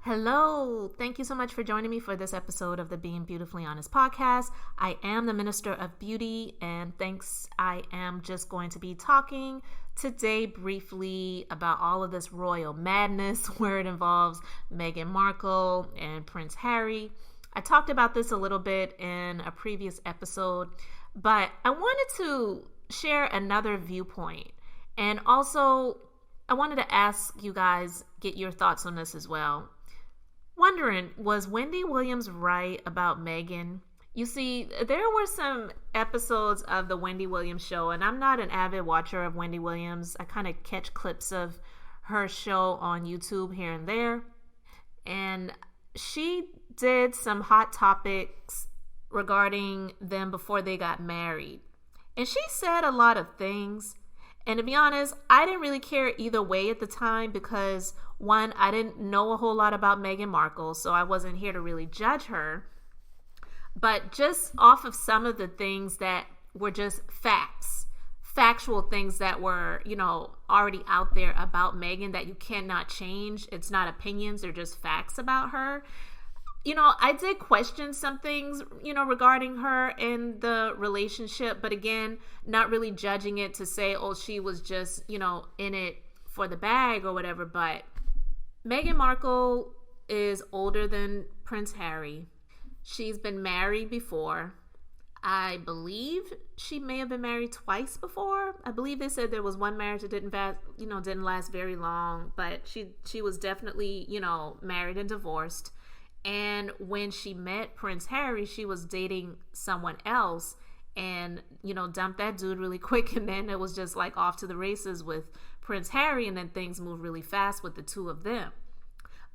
Hello. Thank you so much for joining me for this episode of the Being Beautifully Honest podcast. I am the Minister of Beauty, and I am just going to be talking today briefly about all of this royal madness where it involves Meghan Markle and Prince Harry. I talked about this a little bit in a previous episode, but I wanted to share another viewpoint. And also, I wanted to ask you guys, get your thoughts on this as well. Wondering, was Wendy Williams right about Meghan? You see, there were some episodes of the Wendy Williams show, and I'm not an avid watcher of Wendy Williams. I kind of catch clips of her show on YouTube here and there. And she did some hot topics regarding them before they got married. And she said a lot of things. And to be honest, I didn't really care either way at the time because, one, I didn't know a whole lot about Meghan Markle, so I wasn't here to really judge her. But just off of some of the things that were just factual things that were, already out there about Meghan that you cannot change. It's not opinions, they're just facts about her. I did question some things, regarding her and the relationship, but again, not really judging it to say, oh, she was just, in it for the bag or whatever. But Meghan Markle is older than Prince Harry. She's been married before. I believe she may have been married twice before. I believe they said there was one marriage that didn't last very long, but she was definitely, married and divorced. And when she met Prince Harry, she was dating someone else and, dumped that dude really quick. And then it was just like off to the races with Prince Harry. And then things moved really fast with the two of them.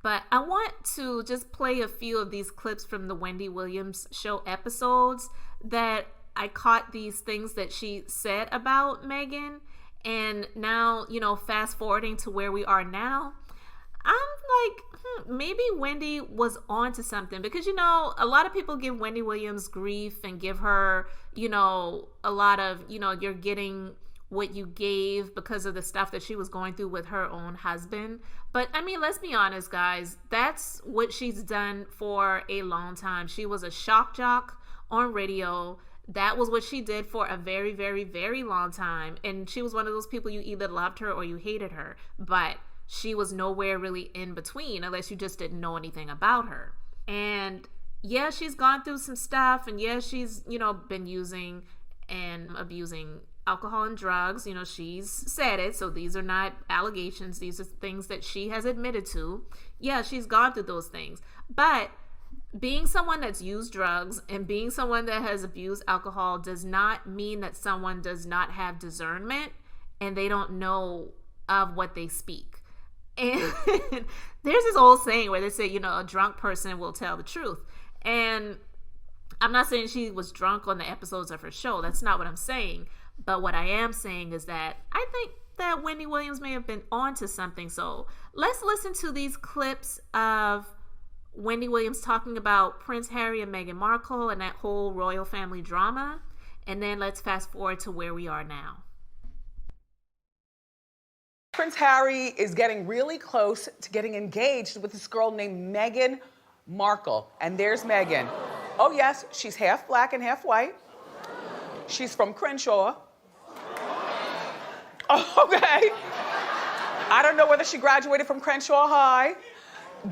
But I want to just play a few of these clips from the Wendy Williams show episodes that I caught these things that she said about Meghan. And now, fast forwarding to where we are now, I'm like, maybe Wendy was onto something because, a lot of people give Wendy Williams grief and give her, a lot of, you're getting what you gave because of the stuff that she was going through with her own husband. But I mean, let's be honest, guys, that's what she's done for a long time. She was a shock jock on radio. That was what she did for a very, very, very long time. And she was one of those people you either loved her or you hated her. But she was nowhere really in between unless you just didn't know anything about her. And yeah, she's gone through some stuff. And yeah, she's, been using and abusing alcohol and drugs. She's said it. So these are not allegations. These are things that she has admitted to. Yeah, she's gone through those things. But being someone that's used drugs and being someone that has abused alcohol does not mean that someone does not have discernment and they don't know of what they speak. And there's this old saying where they say, a drunk person will tell the truth. And I'm not saying she was drunk on the episodes of her show. That's not what I'm saying. But what I am saying is that I think that Wendy Williams may have been onto something. So let's listen to these clips of Wendy Williams talking about Prince Harry and Meghan Markle and that whole royal family drama. And then let's fast forward to where we are now. Prince Harry is getting really close to getting engaged with this girl named Meghan Markle. And there's Meghan. Oh yes, she's half black and half white. She's from Crenshaw. Okay. I don't know whether she graduated from Crenshaw High,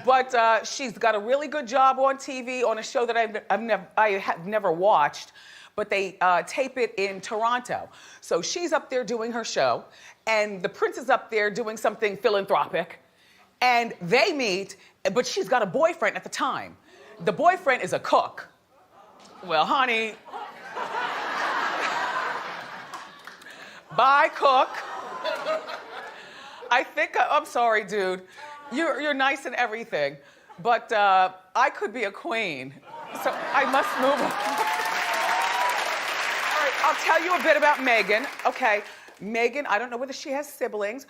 but she's got a really good job on TV on a show that I have never watched. But they tape it in Toronto. So she's up there doing her show, and the prince is up there doing something philanthropic, and they meet, but she's got a boyfriend at the time. The boyfriend is a cook. Well, honey, bye, cook. I'm sorry, dude. You're nice and everything, but I could be a queen, so I must move on. I'll tell you a bit about Meghan. Okay, Meghan, I don't know whether she has siblings,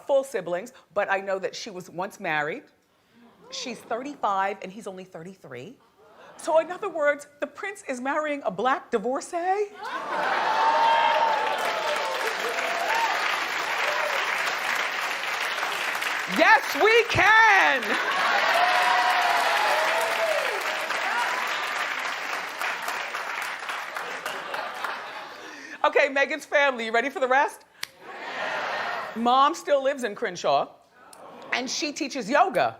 full siblings, but I know that she was once married. She's 35 and he's only 33. So in other words, the prince is marrying a black divorcee? Yes, we can. Okay, Meghan's family, you ready for the rest? Mom still lives in Crenshaw, and she teaches yoga.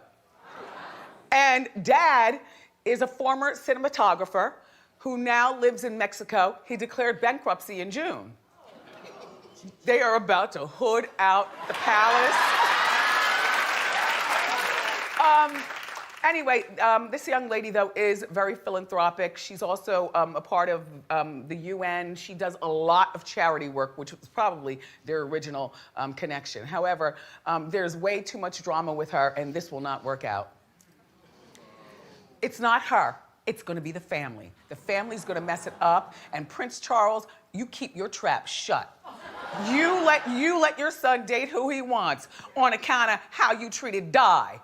And dad is a former cinematographer who now lives in Mexico. He declared bankruptcy in June. They are about to hood out the palace. Anyway, this young lady, though, is very philanthropic. She's also a part of the UN. She does a lot of charity work, which was probably their original connection. However, there's way too much drama with her, and this will not work out. It's not her. It's going to be the family. The family's going to mess it up, and Prince Charles, you keep your trap shut. You let your son date who he wants on account of how you treated Di.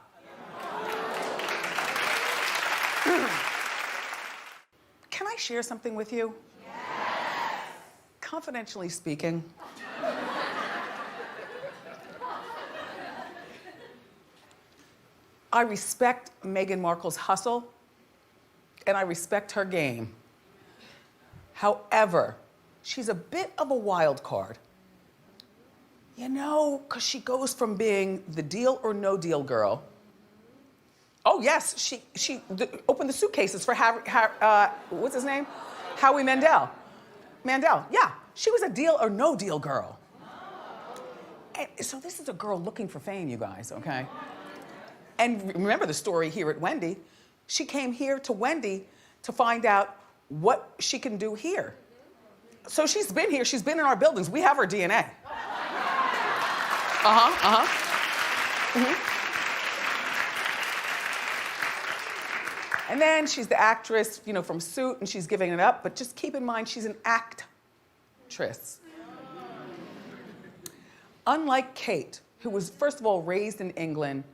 Can I share something with you? Yes. Confidentially speaking. I respect Meghan Markle's hustle, and I respect her game. However, she's a bit of a wild card. You know, because she goes from being the deal or no deal girl. Oh yes, she opened the suitcases for what's his name? Howie Mandel. Yeah, she was a deal or no deal girl. And so this is a girl looking for fame, you guys, okay? And remember the story here at Wendy. She came here to Wendy to find out what she can do here. So she's been here, she's been in our buildings. We have her DNA. And then she's the actress, you know, from Suit, and she's giving it up. But just keep in mind, she's an actress. Unlike Kate, who was, first of all, raised in England,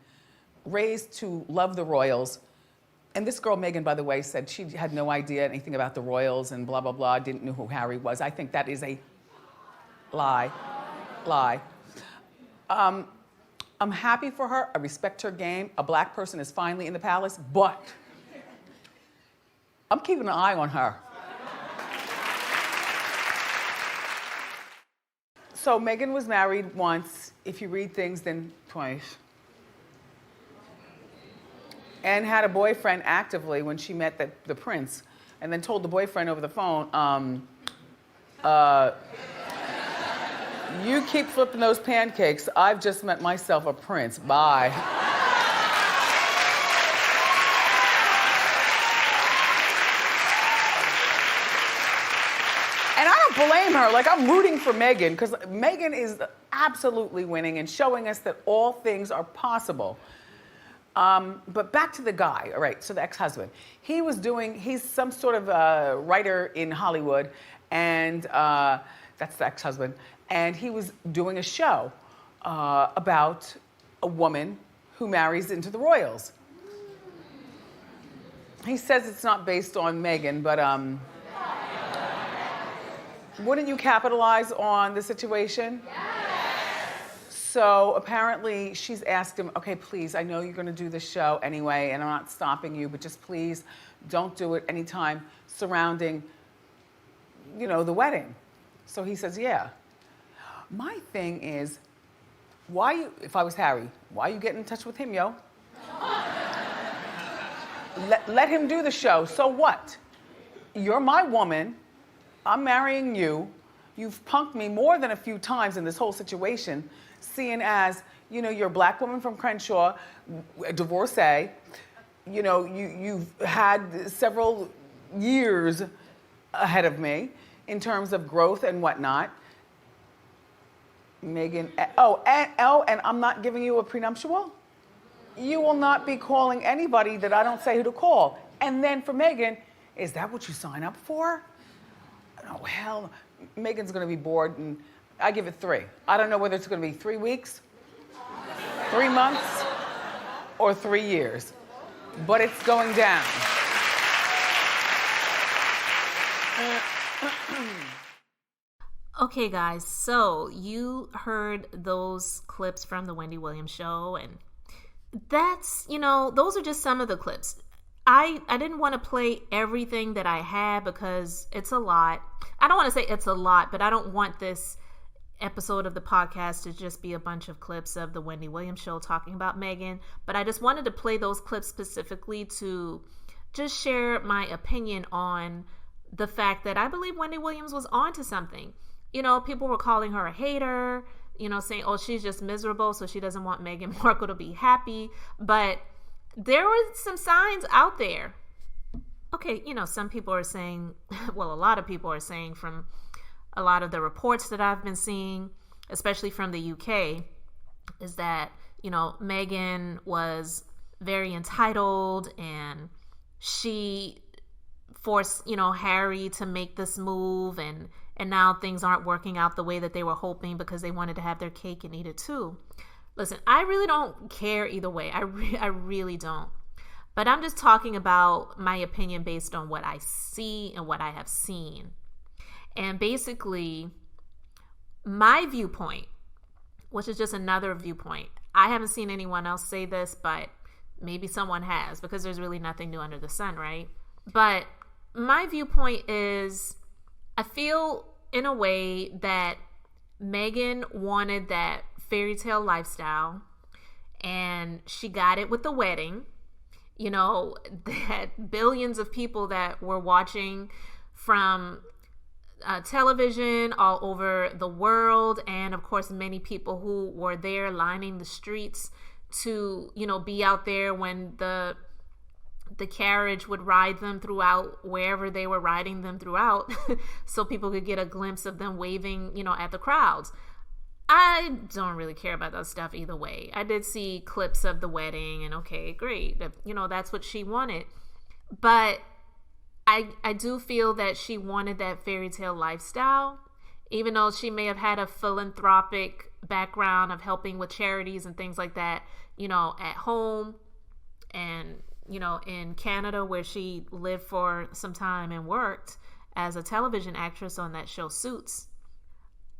raised to love the royals. And this girl, Meghan, by the way, said she had no idea anything about the royals and blah, blah, blah, didn't know who Harry was. I think that is a lie. I'm happy for her. I respect her game. A black person is finally in the palace, but I'm keeping an eye on her. So Meghan was married once. If you read things, then twice. And had a boyfriend actively when she met the prince, and then told the boyfriend over the phone, you keep flipping those pancakes. I've just met myself a prince. Bye. And I don't blame her. Like, I'm rooting for Meghan, because Meghan is absolutely winning and showing us that all things are possible. But back to the guy, all right, so the ex-husband. He's some sort of writer in Hollywood, and that's the ex-husband. And he was doing a show about a woman who marries into the royals. He says it's not based on Meghan, but wouldn't you capitalize on the situation? So apparently she's asked him, okay, please, I know you're gonna do this show anyway, and I'm not stopping you, but just please don't do it anytime surrounding, you know, the wedding. So he says, yeah. My thing is, if I was Harry, why are you getting in touch with him, yo? Let him do the show, so what? You're my woman, I'm marrying you, you've punked me more than a few times in this whole situation, seeing as, you know, you're a black woman from Crenshaw, a divorcee, you know, you've had several years ahead of me in terms of growth and whatnot. Meghan, and I'm not giving you a prenuptial? You will not be calling anybody that I don't say who to call. And then for Meghan, is that what you sign up for? Oh, hell, Meghan's gonna be bored, and I give it 3. I don't know whether it's gonna be 3 weeks, 3 months, or 3 years, but it's going down. Okay, guys, so you heard those clips from the Wendy Williams show, and that's, those are just some of the clips. I didn't want to play everything that I had because it's a lot. I don't want to say it's a lot, but I don't want this episode of the podcast to just be a bunch of clips of the Wendy Williams show talking about Meghan. But I just wanted to play those clips specifically to just share my opinion on the fact that I believe Wendy Williams was onto something. People were calling her a hater, saying, oh, she's just miserable, so she doesn't want Meghan Markle to be happy. But there were some signs out there. Okay, some people are saying, well, a lot of people are saying from a lot of the reports that I've been seeing, especially from the UK, is that, Meghan was very entitled and she forced, Harry to make this move, and now things aren't working out the way that they were hoping because they wanted to have their cake and eat it too. Listen, I really don't care either way. I really don't. But I'm just talking about my opinion based on what I see and what I have seen. And basically, my viewpoint, which is just another viewpoint, I haven't seen anyone else say this, but maybe someone has, because there's really nothing new under the sun, right? But my viewpoint is, I feel in a way that Meghan wanted that fairy tale lifestyle, and she got it with the wedding. That billions of people that were watching from television all over the world, and of course many people who were there lining the streets to be out there when the carriage would ride them throughout wherever they were riding them throughout so people could get a glimpse of them waving at the crowds. I don't really care about that stuff either way. I did see clips of the wedding, and okay, great, that's what she wanted. But I do feel that she wanted that fairy tale lifestyle, even though she may have had a philanthropic background of helping with charities and things like that, at home and, in Canada, where she lived for some time and worked as a television actress on that show Suits.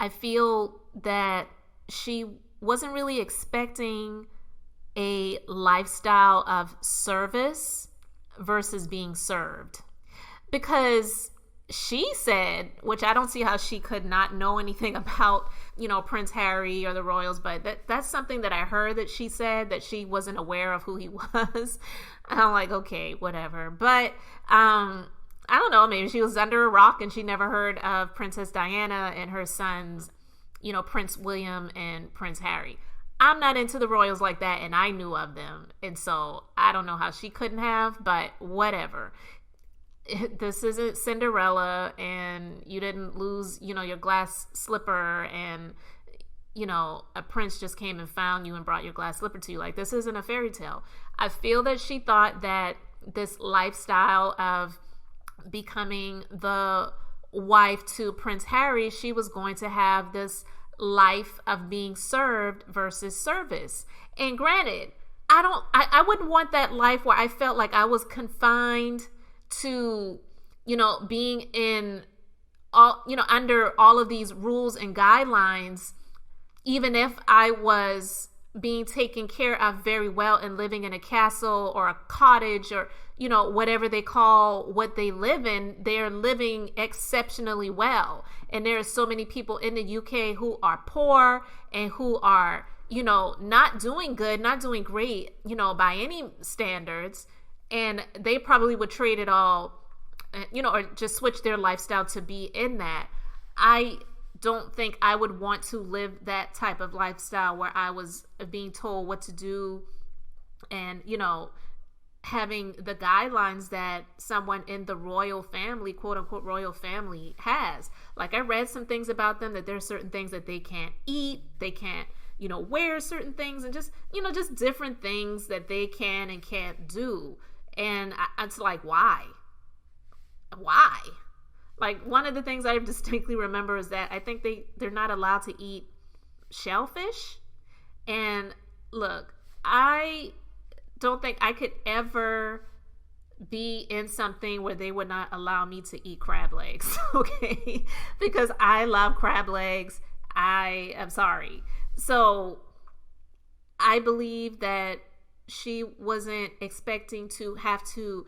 I feel that she wasn't really expecting a lifestyle of service versus being served. Because she said, which I don't see how she could not know anything about, Prince Harry or the royals, but that's something that I heard that she said, that she wasn't aware of who he was. And I'm like, okay, whatever. But I don't know, maybe she was under a rock and she never heard of Princess Diana and her sons, Prince William and Prince Harry. I'm not into the royals like that, and I knew of them. And so I don't know how she couldn't have, but whatever. This isn't Cinderella, and you didn't lose, your glass slipper, and, a prince just came and found you and brought your glass slipper to you. Like, this isn't a fairy tale. I feel that she thought that this lifestyle of becoming the wife to Prince Harry, she was going to have this life of being served versus service. And granted, I wouldn't want that life where I felt like I was confined to, being in all, under all of these rules and guidelines, even if I was being taken care of very well and living in a castle or a cottage or, whatever they call what they live in, they're living exceptionally well. And there are so many people in the UK who are poor and who are, not doing good, not doing great, by any standards. And they probably would trade it all, or just switch their lifestyle to be in that. I don't think I would want to live that type of lifestyle where I was being told what to do and, having the guidelines that someone in the royal family, quote unquote royal family, has. Like, I read some things about them, that there's certain things that they can't eat, they can't, wear certain things, and just, just different things that they can and can't do. And it's like, why? Like, one of the things I distinctly remember is that I think they're not allowed to eat shellfish. And look, I don't think I could ever be in something where they would not allow me to eat crab legs, okay? Because I love crab legs. I am sorry. So I believe that she wasn't expecting to have to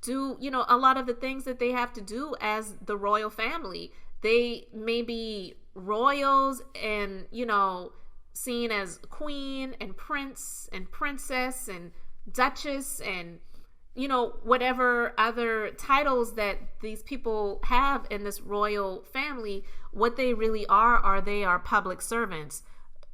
do, a lot of the things that they have to do as the royal family. They may be royals and, seen as queen and prince and princess and duchess and, whatever other titles that these people have in this royal family. What they really are they are public servants.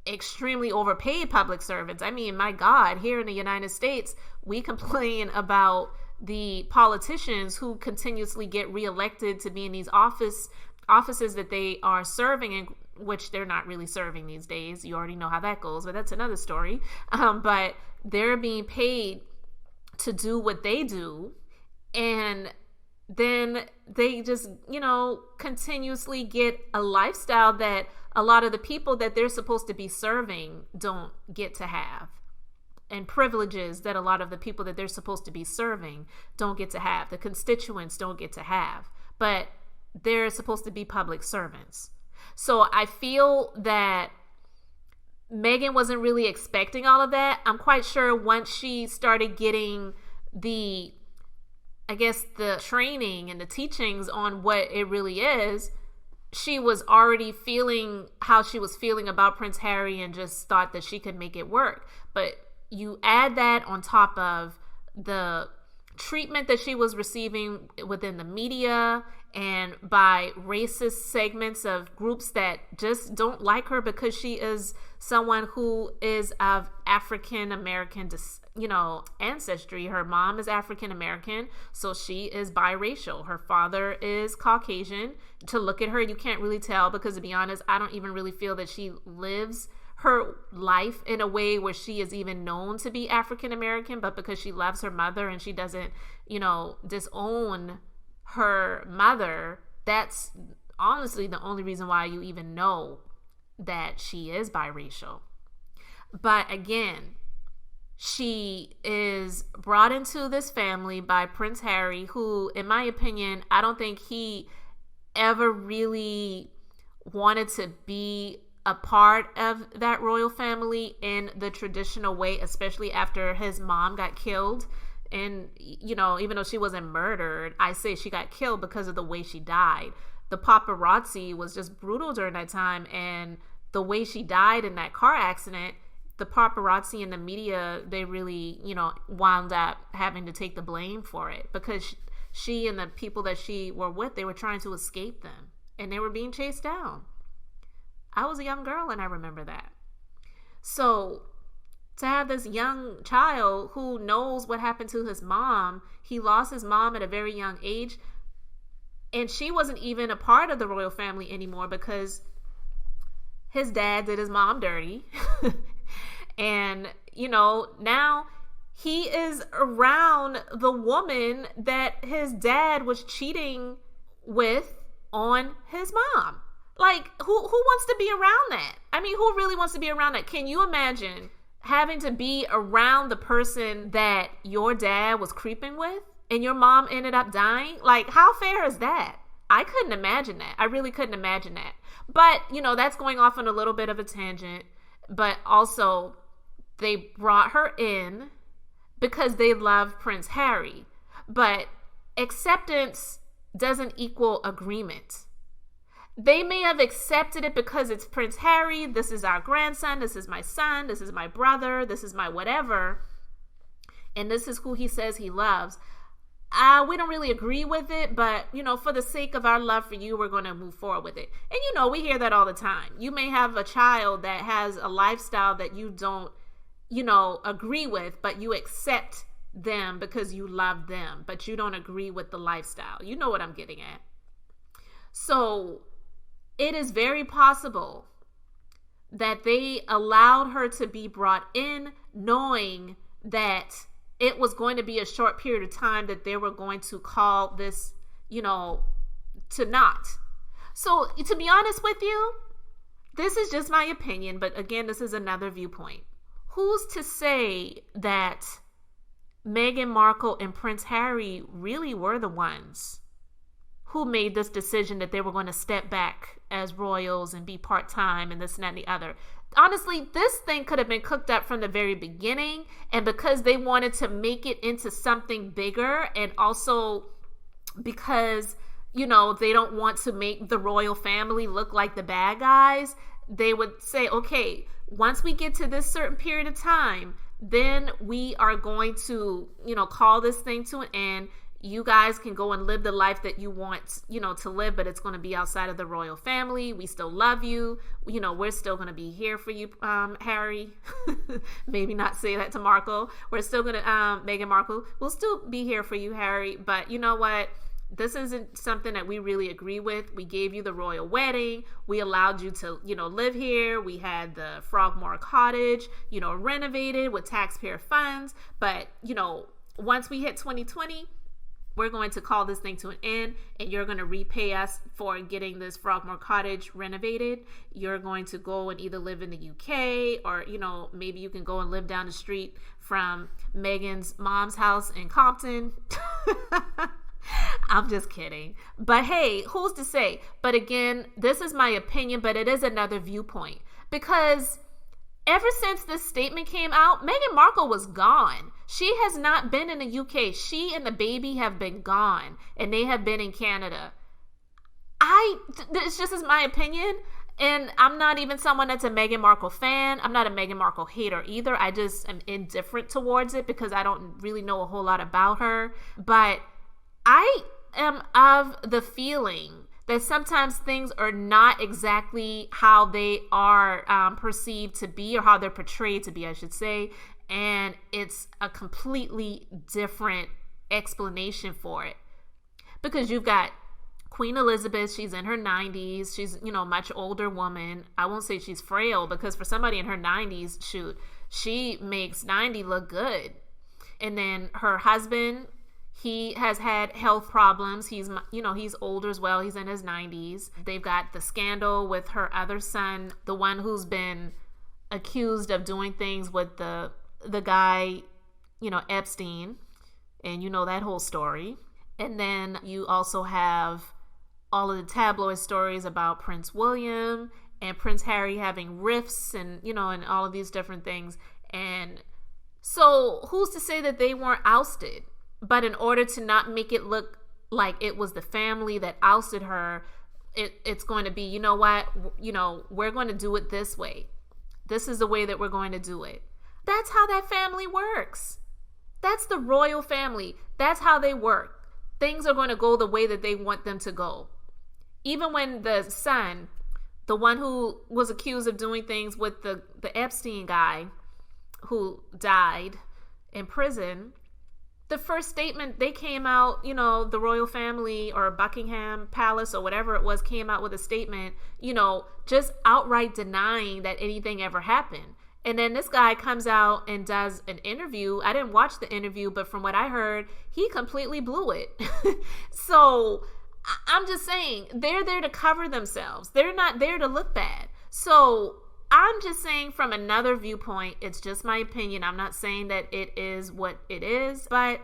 Extremely overpaid public servants. I mean, my God, here in the United States, we complain about the politicians who continuously get reelected to be in these offices that they are serving, in which they're not really serving these days. You already know how that goes, but that's another story. But they're being paid to do what they do, and then they just, continuously get a lifestyle that a lot of the people that they're supposed to be serving don't get to have, and privileges that a lot of the people that they're supposed to be serving don't get to have. The constituents don't get to have, but they're supposed to be public servants. So I feel that Meghan wasn't really expecting all of that. I'm quite sure once she started getting the training and the teachings on what it really is, she was already feeling how she was feeling about Prince Harry and just thought that she could make it work. But you add that on top of the treatment that she was receiving within the media and by racist segments of groups that just don't like her because she is someone who is of African American ancestry. Her mom is African American, so she is biracial. Her father is Caucasian. To look at her, you can't really tell, because to be honest, I don't even really feel that she lives her life in a way where she is even known to be African American, but because she loves her mother and she doesn't, disown her mother, that's honestly the only reason why you even know that she is biracial. But again, she is brought into this family by Prince Harry, who, in my opinion, I don't think he ever really wanted to be a part of that royal family in the traditional way, especially after his mom got killed. And, even though she wasn't murdered, I say she got killed because of the way she died. The paparazzi was just brutal during that time. And the way she died in that car accident, the paparazzi and the media, they really, wound up having to take the blame for it, because she and the people that she were with, they were trying to escape them and they were being chased down. I was a young girl and I remember that. So to have this young child who knows what happened to his mom, he lost his mom at a very young age, and she wasn't even a part of the royal family anymore because his dad did his mom dirty. And, now he is around the woman that his dad was cheating with on his mom. Like, who wants to be around that? I mean, who really wants to be around that? Can you imagine having to be around the person that your dad was creeping with and your mom ended up dying? Like, how fair is that? I couldn't imagine that. I really couldn't imagine that. But, that's going off on a little bit of a tangent. But also, they brought her in because they love Prince Harry. But acceptance doesn't equal agreement. They may have accepted it because it's Prince Harry. This is our grandson. This is my son. This is my brother. This is my whatever. And this is who he says he loves. We don't really agree with it, but, for the sake of our love for you, we're going to move forward with it. And, we hear that all the time. You may have a child that has a lifestyle that you don't, agree with, but you accept them because you love them, but you don't agree with the lifestyle. You know what I'm getting at. So it is very possible that they allowed her to be brought in knowing that it was going to be a short period of time that they were going to call this, to naught. So to be honest with you, this is just my opinion, but again, this is another viewpoint. Who's to say that Meghan Markle and Prince Harry really were the ones who made this decision that they were going to step back as royals and be part-time and this and that and the other. Honestly, this thing could have been cooked up from the very beginning, and because they wanted to make it into something bigger, and also because, you know, they don't want to make the royal family look like the bad guys, they would say, okay, once we get to this certain period of time, then we are going to, you know, call this thing to an end. You guys can go and live the life that you want, you know, to live, but it's going to be outside of the royal family. We still love you. You know, we're still going to be here for you, Harry. Maybe not say that to Markle. We're still going to, Meghan Markle, we'll still be here for you, Harry. But you know what? This isn't something that we really agree with. We gave you the royal wedding. We allowed you to, you know, live here. We had the Frogmore Cottage, you know, renovated with taxpayer funds. But, you know, once we hit 2020, we're going to call this thing to an end, and you're going to repay us for getting this Frogmore Cottage renovated. You're going to go and either live in the UK, or, you know, maybe you can go and live down the street from Meghan's mom's house in Compton. I'm just kidding. But hey, who's to say? But again, this is my opinion, but it is another viewpoint. Because ever since this statement came out, Meghan Markle was gone. She has not been in the UK. She and the baby have been gone, and they have been in Canada. It's just as my opinion, and I'm not even someone that's a Meghan Markle fan. I'm not a Meghan Markle hater either. I just am indifferent towards it because I don't really know a whole lot about her. But I am of the feeling that sometimes things are not exactly how they are perceived to be, or how they're portrayed to be, I should say. And it's a completely different explanation for it. Because you've got Queen Elizabeth, she's in her 90s. She's, you know, much older woman. I won't say she's frail, because for somebody in her 90s, shoot, she makes 90 look good. And then her husband, he has had health problems. He's, you know, he's older as well. He's in his 90s. They've got the scandal with her other son, the one who's been accused of doing things with the guy, you know, Epstein. And you know that whole story. And then you also have all of the tabloid stories about Prince William and Prince Harry having rifts and, you know, and all of these different things. And so who's to say that they weren't ousted? But in order to not make it look like it was the family that ousted her, it's going to be, you know what, you know, we're going to do it this way. This is the way that we're going to do it. That's how that family works. That's the royal family. That's how they work. Things are going to go the way that they want them to go. Even when the son, the one who was accused of doing things with the Epstein guy who died in prison, the first statement, they came out, you know, the royal family or Buckingham Palace or whatever it was came out with a statement, you know, just outright denying that anything ever happened. And then this guy comes out and does an interview. I didn't watch the interview, but from what I heard, he completely blew it. So I'm just saying, they're there to cover themselves. They're not there to look bad. So I'm just saying, from another viewpoint, it's just my opinion. I'm not saying that it is what it is. But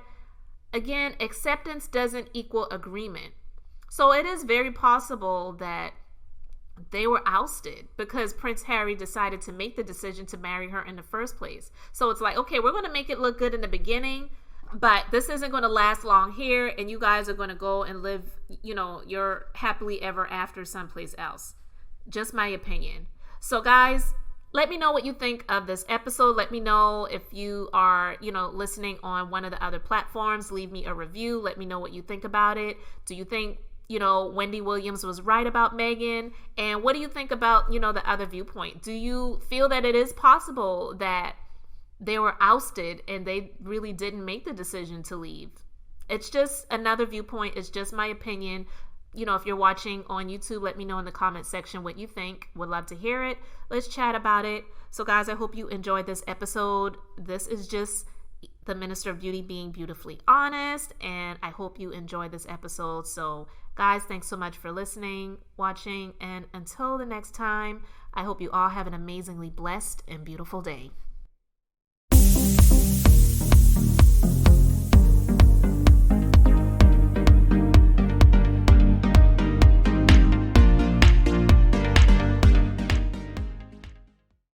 again, acceptance doesn't equal agreement. So it is very possible that they were ousted because Prince Harry decided to make the decision to marry her in the first place. So it's like, okay, we're going to make it look good in the beginning, but this isn't going to last long here, and you guys are going to go and live, you know, your happily ever after someplace else. Just my opinion. So guys, let me know what you think of this episode. Let me know if you are, you know, listening on one of the other platforms. Leave me a review. Let me know what you think about it. Do you think, you know, Wendy Williams was right about Meghan? And what do you think about, you know, the other viewpoint? Do you feel that it is possible that they were ousted and they really didn't make the decision to leave? It's just another viewpoint. It's just my opinion. You know, if you're watching on YouTube, let me know in the comment section what you think. Would love to hear it. Let's chat about it. So guys, I hope you enjoyed this episode. This is just the Minister of Beauty being beautifully honest, and I hope you enjoyed this episode. So guys, thanks so much for listening, watching, and until the next time, I hope you all have an amazingly blessed and beautiful day.